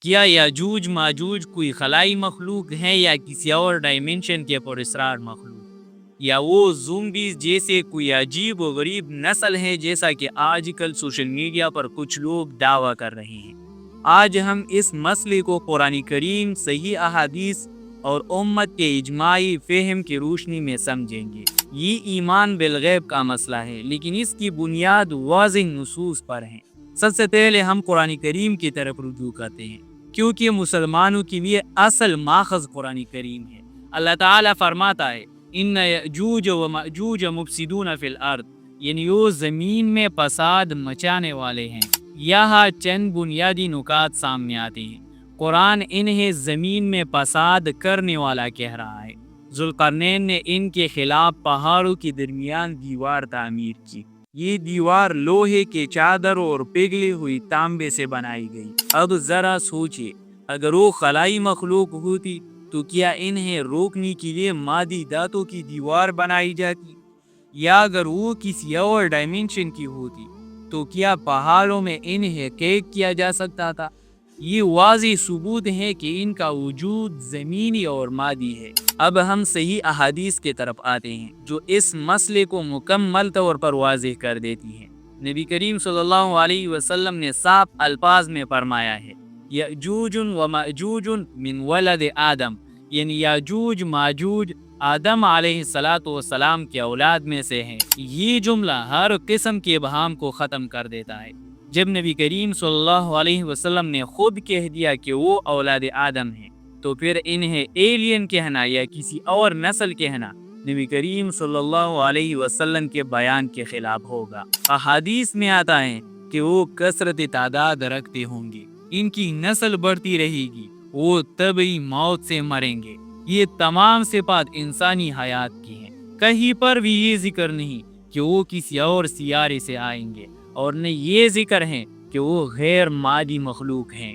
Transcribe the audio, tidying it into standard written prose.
کیا یاجوج ماجوج کوئی خلائی مخلوق ہیں یا کسی اور ڈائمینشن کے پراسرار مخلوق، یا وہ زومبیز جیسے کوئی عجیب و غریب نسل ہے جیسا کہ آج کل سوشل میڈیا پر کچھ لوگ دعویٰ کر رہے ہیں؟ آج ہم اس مسئلے کو قرآن کریم، صحیح احادیث اور امت کے اجماعی فہم کی روشنی میں سمجھیں گے۔ یہ ایمان بالغیب کا مسئلہ ہے، لیکن اس کی بنیاد واضح نصوص پر ہے۔ سب سے پہلے ہم قرآن کریم کی طرف رجوع کرتے ہیں، کیونکہ مسلمانوں کے لیے اصل ماخذ قرآن کریم ہے۔ اللہ تعالیٰ فرماتا ہے ان یأجوج و مأجوج مفسدون فی الارض، یعنی وہ زمین میں فساد مچانے والے ہیں۔ یہاں چند بنیادی نکات سامنے آتے ہیں۔ قرآن انہیں زمین میں فساد کرنے والا کہہ رہا ہے۔ ذوالقرنین نے ان کے خلاف پہاڑوں کے درمیان دیوار تعمیر کی۔ یہ دیوار لوہے کے چادر اور پگھلی ہوئی تانبے سے بنائی گئی۔ اب ذرا سوچئے، اگر وہ خلائی مخلوق ہوتی تو کیا انہیں روکنے کے لیے مادی دھاتوں کی دیوار بنائی جاتی؟ یا اگر وہ کسی اور ڈائمینشن کی ہوتی تو کیا پہاڑوں میں انہیں قید کیا جا سکتا تھا؟ یہ واضح ثبوت ہے کہ ان کا وجود زمینی اور مادی ہے۔ اب ہم صحیح احادیث کی طرف آتے ہیں جو اس مسئلے کو مکمل طور پر واضح کر دیتی ہیں۔ نبی کریم صلی اللہ علیہ وسلم نے صاف الفاظ میں فرمایا ہے یأجوج و مأجوج من ولد آدم، یعنی یاجوج ماجوج آدم علیہ السلام کے اولاد میں سے ہیں۔ یہ جملہ ہر قسم کے ابہام کو ختم کر دیتا ہے۔ جب نبی کریم صلی اللہ علیہ وسلم نے خود کہہ دیا کہ وہ اولاد آدم ہیں، تو پھر انہیں ایلین کہنا یا کسی اور نسل کہنا نبی کریم صلی اللہ علیہ وسلم کے بیان کے خلاف ہوگا۔ احادیث میں آتا ہے کہ وہ کثرت تعداد رکھتے ہوں گے، ان کی نسل بڑھتی رہے گی، وہ طبعی موت سے مریں گے۔ یہ تمام صفات انسانی حیات کی ہیں۔ کہیں پر بھی یہ ذکر نہیں کہ وہ کسی اور سیارے سے آئیں گے، اور نہ یہ ذکر ہے کہ وہ غیر مادی مخلوق ہیں۔